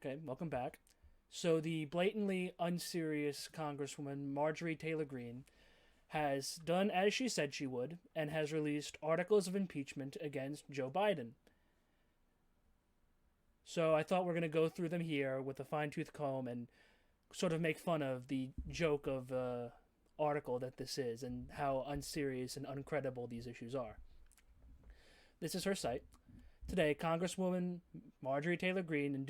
Okay, welcome back. So the blatantly unserious Congresswoman Marjorie Taylor Greene has done as she said she would and has released articles of impeachment against Joe Biden. So I thought we're going to go through them here with a fine tooth comb and sort of make fun of the joke of article that this is and how unserious and uncredible these issues are. This is her site. Today, Congresswoman Marjorie Taylor Greene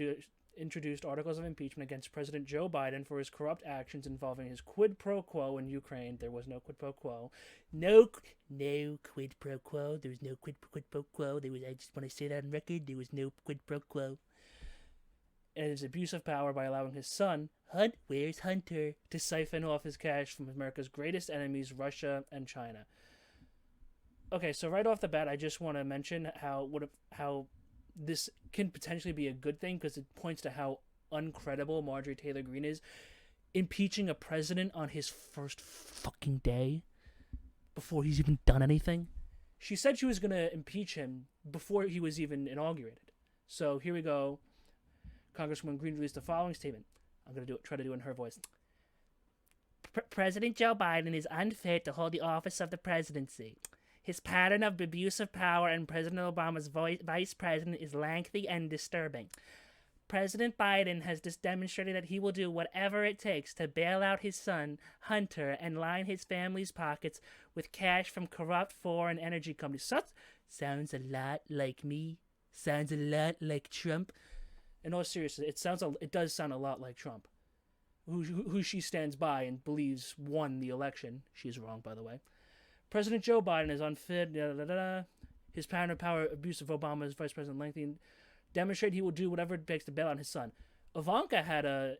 introduced articles of impeachment against President Joe Biden for his corrupt actions involving his quid pro quo in Ukraine. There was no quid pro quo. No quid pro quo. There was no quid pro quo. I just want to say that on record. There was no quid pro quo. And his abuse of power by allowing his son, where's Hunter, to siphon off his cash from America's greatest enemies, Russia and China. Okay, so right off the bat, I just want to mention how this can potentially be a good thing because it points to how uncredible Marjorie Taylor Greene is, impeaching a president on his first fucking day before he's even done anything. She said she was going to impeach him before he was even inaugurated. So here we go. Congresswoman Greene released the following statement. I'm going to try to do it in her voice. President Joe Biden is unfit to hold the office of the presidency. His pattern of abuse of power and President Obama's vice president is lengthy and disturbing. President Biden has just demonstrated that he will do whatever it takes to bail out his son, Hunter, and line his family's pockets with cash from corrupt foreign energy companies. Sounds a lot like me. Sounds a lot like Trump. In all seriousness, it does sound a lot like Trump, who she stands by and believes won the election. She's wrong, by the way. President Joe Biden is unfit. His pattern of power abuse of Obama's vice president lengthy demonstrate he will do whatever it takes to bail out his son. Ivanka had a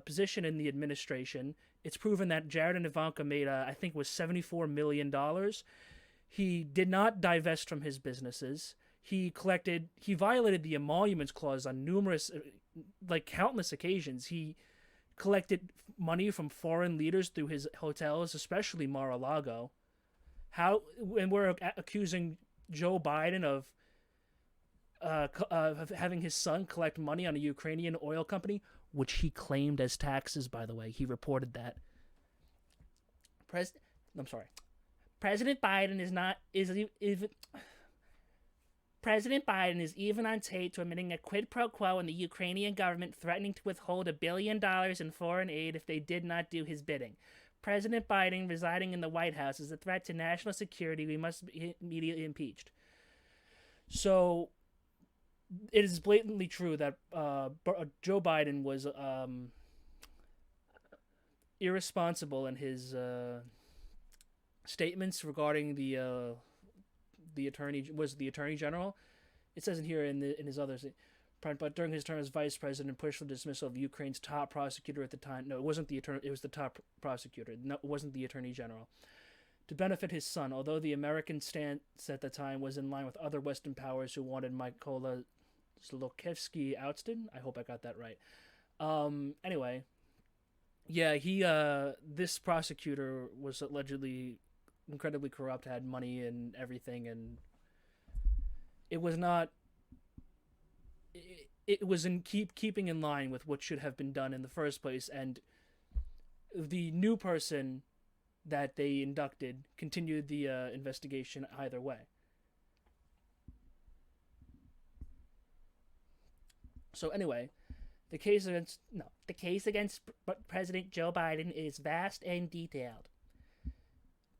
position in the administration. It's proven that Jared and Ivanka made, I think, was $74 million. He did not divest from his businesses. He violated the emoluments clause on countless occasions. He collected money from foreign leaders through his hotels, especially Mar-a-Lago. And we're accusing Joe Biden of having his son collect money on a Ukrainian oil company, which he claimed as taxes, by the way. He reported that. President Biden President Biden is even on tape to admitting a quid pro quo in the Ukrainian government threatening to withhold $1 billion in foreign aid if they did not do his bidding. President Biden residing in the White House is a threat to national security. We must be immediately impeached. So it is blatantly true that Joe Biden was irresponsible in his statements regarding the attorney general. It says in here in his others. But during his term as vice president, pushed for the dismissal of Ukraine's top prosecutor at the time. No, it wasn't the attorney. It was the top prosecutor. No, it wasn't the attorney general. To benefit his son, although the American stance at the time was in line with other Western powers who wanted Mykola Zlochevsky ousted. I hope I got that right. Anyway, yeah, this prosecutor was allegedly incredibly corrupt, had money and everything, and it was not. It was in keeping in line with what should have been done in the first place, and the new person that they inducted continued the investigation either way. So anyway, the case against President Joe Biden is vast and detailed.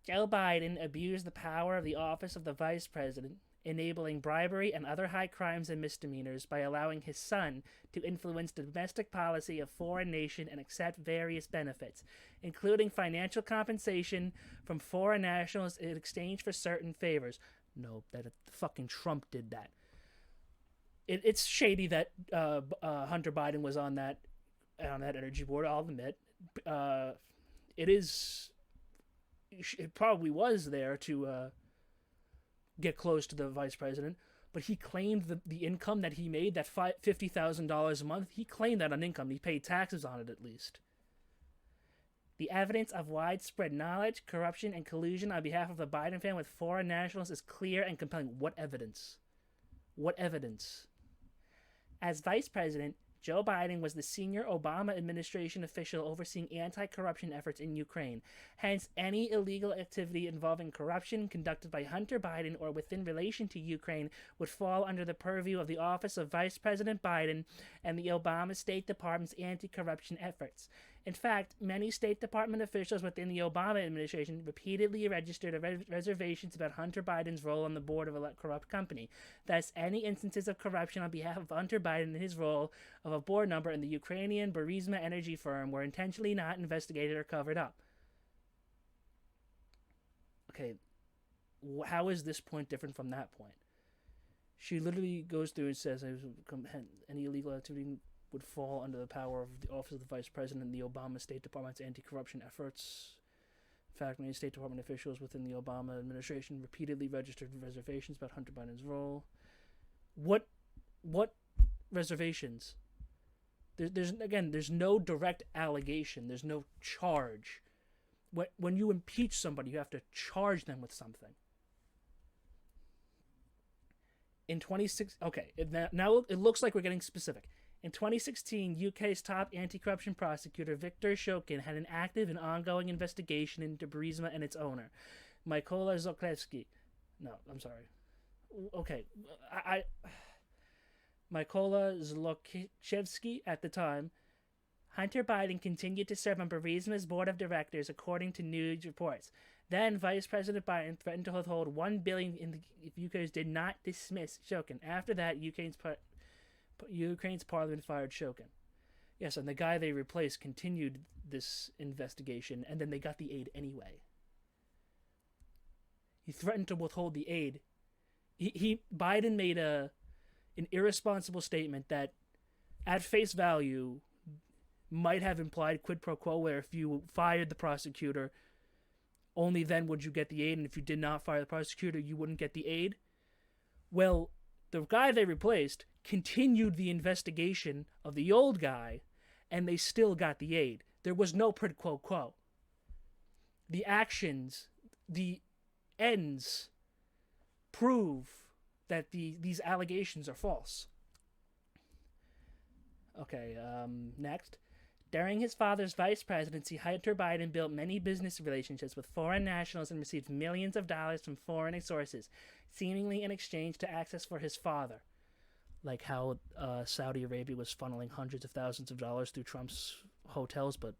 Joe Biden abused the power of the office of the vice president, enabling bribery and other high crimes and misdemeanors by allowing his son to influence the domestic policy of foreign nation and accept various benefits, including financial compensation from foreign nationals in exchange for certain favors. No, that fucking Trump did that. It's shady that Hunter Biden was on that energy board. I'll admit, it probably was there to get close to the vice president, but he claimed the income that he made, that $50,000 a month, he claimed that on income. He paid taxes on it at least. The evidence of widespread knowledge, corruption, and collusion on behalf of the Biden family with foreign nationals is clear and compelling. What evidence? What evidence? As vice president, Joe Biden was the senior Obama administration official overseeing anti-corruption efforts in Ukraine. Hence, any illegal activity involving corruption conducted by Hunter Biden or within relation to Ukraine would fall under the purview of the Office of Vice President Biden and the Obama State Department's anti-corruption efforts. In fact, many State Department officials within the Obama administration repeatedly registered reservations about Hunter Biden's role on the board of a corrupt company. Thus, any instances of corruption on behalf of Hunter Biden in his role of a board member in the Ukrainian Burisma energy firm were intentionally not investigated or covered up. Okay, how is this point different from that point? She literally goes through and says any illegal activity would fall under the power of the Office of the Vice President and the Obama State Department's anti-corruption efforts. In fact, many State Department officials within the Obama administration repeatedly registered reservations about Hunter Biden's role. What reservations? There's no direct allegation. There's no charge. When you impeach somebody, you have to charge them with something. In 2016, now it looks like we're getting specific. In 2016, UK's top anti-corruption prosecutor Viktor Shokin had an active and ongoing investigation into Burisma and its owner, Mykola Zlochevsky. No, I'm sorry. Okay, Mykola Zlochevsky at the time. Hunter Biden continued to serve on Burisma's board of directors, according to news reports. Then, Vice President Biden threatened to withhold $1 billion if UK's did not dismiss Shokin. After that, Ukraine's parliament fired Shokin. Yes, and the guy they replaced continued this investigation, and then they got the aid anyway. He threatened to withhold the aid. Biden made an irresponsible statement that, at face value, might have implied quid pro quo, where if you fired the prosecutor, only then would you get the aid, and if you did not fire the prosecutor, you wouldn't get the aid. Well, the guy they replaced continued the investigation of the old guy, and they still got the aid. There was no quid pro quo. The actions, the ends, prove that these allegations are false. Okay, next. During his father's vice presidency, Hunter Biden built many business relationships with foreign nationals and received millions of dollars from foreign sources, seemingly in exchange to access for his father. Like how Saudi Arabia was funneling hundreds of thousands of dollars through Trump's hotels, but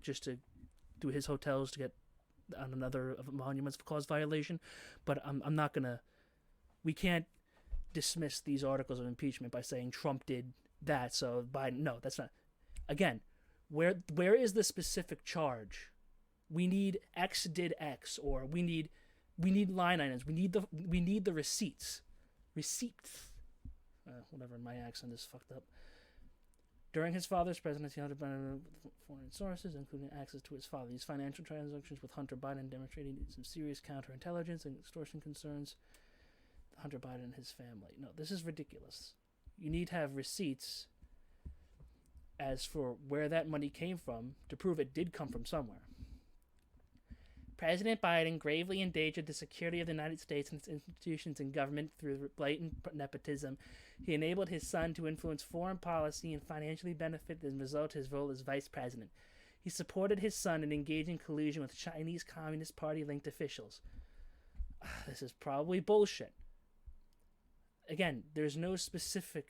just to do his hotels to get on another of Monuments Clause violation. But I'm not gonna. We can't dismiss these articles of impeachment by saying Trump did that. So Biden, no, that's not. Again, where is the specific charge? We need X did X, or we need line items. We need the receipts. Receipts. Whatever, my accent is fucked up. During his father's presidency, Hunter Biden foreign sources, including access to his father. These financial transactions with Hunter Biden demonstrating some serious counterintelligence and extortion concerns. Hunter Biden and his family. No, this is ridiculous. You need to have receipts as for where that money came from to prove it did come from somewhere. President Biden gravely endangered the security of the United States and its institutions and government through blatant nepotism. He enabled his son to influence foreign policy and financially benefit as a result of his role as vice president. He supported his son in engaging collusion with Chinese Communist Party-linked officials. This is probably bullshit. Again, there's no specific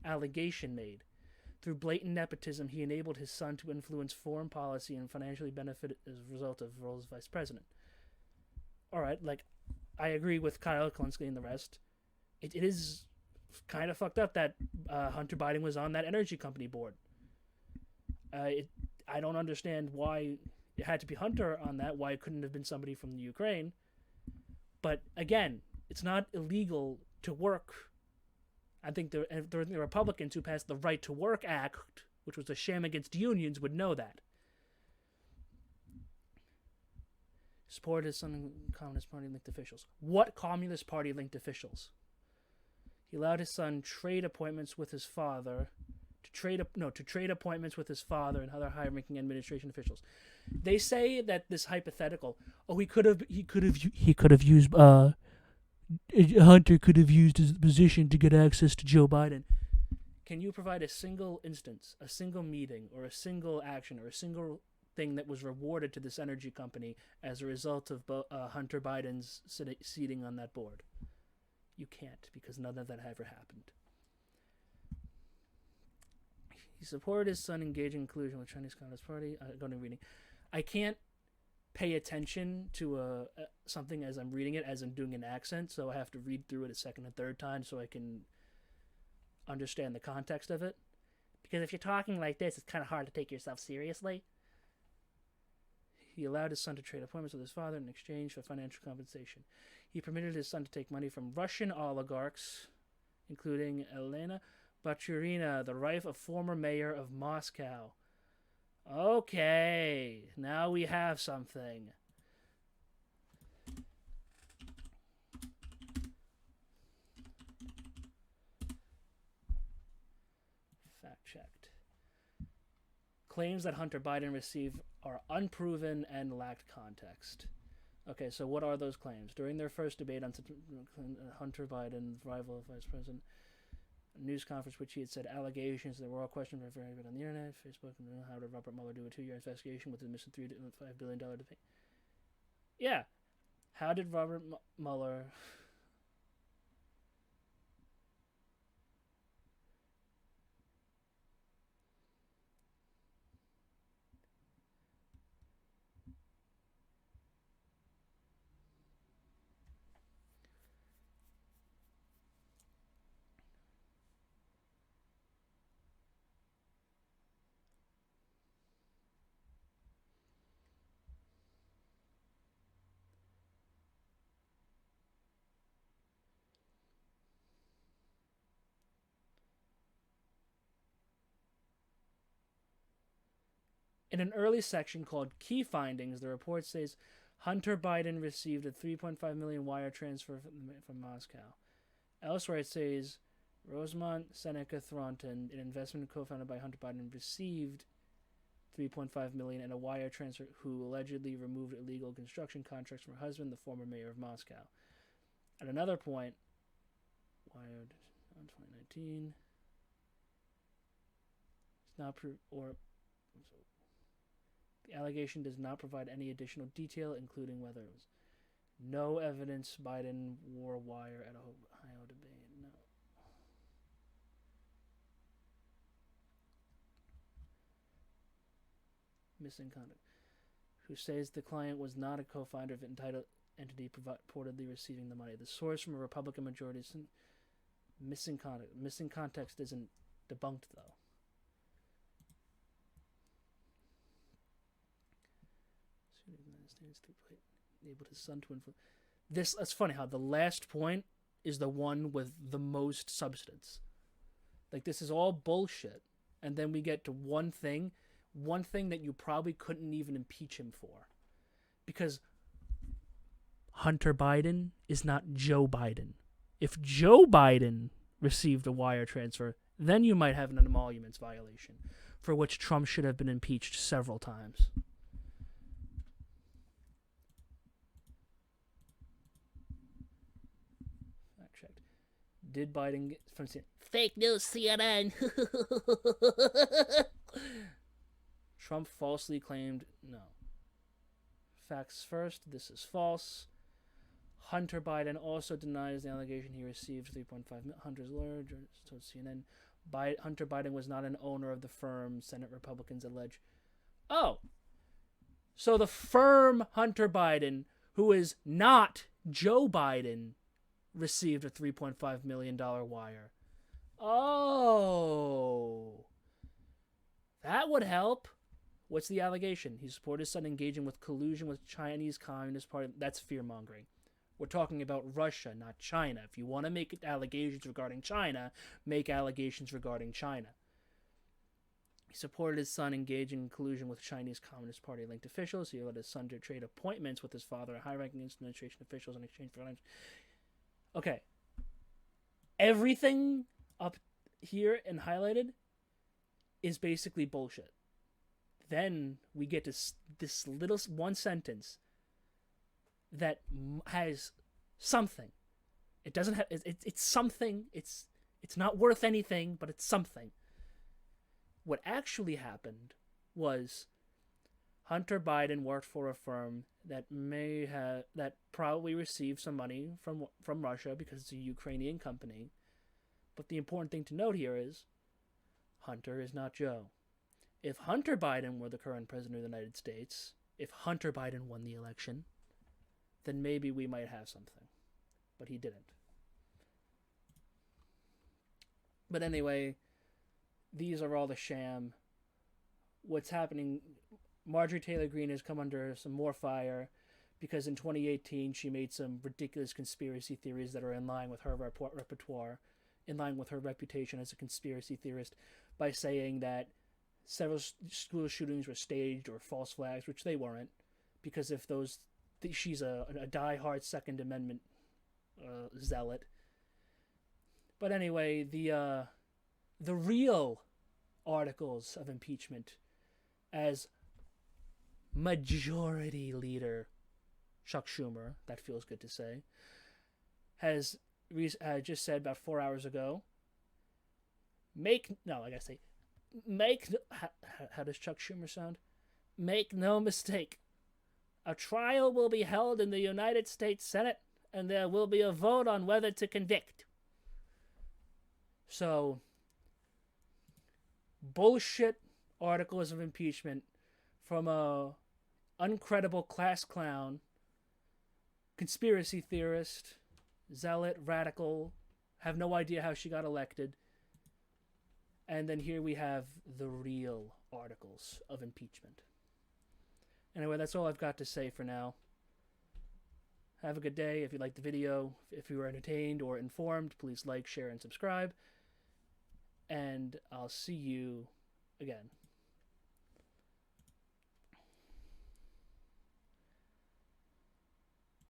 allegation made. Through blatant nepotism, he enabled his son to influence foreign policy and financially benefit as a result of role as vice president. Alright, I agree with Kyle Kulinski and the rest. It is kind of fucked up that Hunter Biden was on that energy company board. I don't understand why it had to be Hunter on that, why it couldn't have been somebody from the Ukraine. But again, it's not illegal to work. I think the Republicans who passed the Right to Work Act, which was a sham against unions, would know that. Supported his son and Communist Party-linked officials. What Communist Party-linked officials? He allowed his son trade appointments with his father, to trade appointments with his father and other high-ranking administration officials. They say that this hypothetical, he could have used Hunter could have used his position to get access to Joe Biden. Can you provide a single instance, a single meeting, or a single action, or a single thing that was rewarded to this energy company as a result of Hunter Biden's seating on that board? You can't, because none of that ever happened. He supported his son engaging in collusion with Chinese Communist Party. Going to reading. I can't pay attention to something as I'm reading it, as I'm doing an accent, so I have to read through it a second and third time so I can understand the context of it. Because if you're talking like this, it's kind of hard to take yourself seriously. He allowed his son to trade appointments with his father in exchange for financial compensation. He permitted his son to take money from Russian oligarchs, including Elena Baturina, the wife of former mayor of Moscow. Okay, now we have something. Fact-checked. Claims that Hunter Biden received are unproven and lacked context. Okay, so what are those claims? During their first debate on Hunter Biden, rival of Vice President, a news conference which he had said allegations that were all questioned by very bit on the internet, Facebook, and how did Robert Mueller do a 2-year investigation with a missing $3.5 billion debate? Yeah. How did Robert Mueller... In an early section called Key Findings, the report says Hunter Biden received a $3.5 million wire transfer from Moscow. Elsewhere, it says Rosemont Seneca Thornton, an investment co-founded by Hunter Biden, received $3.5 million in a wire transfer, who allegedly removed illegal construction contracts from her husband, the former mayor of Moscow. At another point, wired on 2019, it's not the allegation does not provide any additional detail, including whether it was no evidence Biden wore wire at a Ohio debate. No. Missing conduct. Who says the client was not a co-founder of an entitled entity purportedly receiving the money. The source from a Republican majority is missing conduct. Missing context isn't debunked, though. Enabled his son to influence. That's funny how the last point is the one with the most substance. Like, this is all bullshit, and then we get to one thing that you probably couldn't even impeach him for, because Hunter Biden is not Joe Biden. If Joe Biden received a wire transfer, then you might have an emoluments violation, for which Trump should have been impeached several times. Did Biden get from fake news CNN? Trump falsely claimed no. Facts first, this is false. Hunter Biden also denies the allegation he received $3.5 million. Hunter's lawyer told CNN Hunter Biden was not an owner of the firm Senate Republicans allege. Oh, so the firm Hunter Biden, who is not Joe Biden, received a $3.5 million wire. Oh, that would help. What's the allegation? He supported his son engaging with collusion with Chinese Communist Party. That's fear-mongering. We're talking about Russia, not China. If you want to make allegations regarding China, make allegations regarding China. He supported his son engaging in collusion with Chinese Communist Party-linked officials. He allowed his son to trade appointments with his father and high-ranking administration officials in exchange for financial. Okay. Everything up here and highlighted is basically bullshit. Then we get to this little one sentence that has something. It doesn't have. It's something. It's It's not worth anything, but it's something. What actually happened was Hunter Biden worked for a firm that probably received some money from Russia because it's a Ukrainian company. But the important thing to note here is Hunter is not Joe. If Hunter Biden were the current president of the United States, if Hunter Biden won the election, then maybe we might have something. But he didn't. But anyway, these are all the sham. What's happening, Marjorie Taylor Greene has come under some more fire because in 2018 she made some ridiculous conspiracy theories that are in line with her repertoire, in line with her reputation as a conspiracy theorist, by saying that several school shootings were staged or false flags, which they weren't, because if those, she's a die-hard Second Amendment zealot. But anyway, the real articles of impeachment, as Majority Leader Chuck Schumer, that feels good to say, has just said about 4 hours ago, how does Chuck Schumer sound? Make no mistake, a trial will be held in the United States Senate, and there will be a vote on whether to convict. So, bullshit articles of impeachment from a uncredible class clown, conspiracy theorist, zealot, radical, have no idea how she got elected. And then here we have the real articles of impeachment. Anyway, that's all I've got to say for now. Have a good day. If you liked the video, if you were entertained or informed, please like, share, and subscribe. And I'll see you again.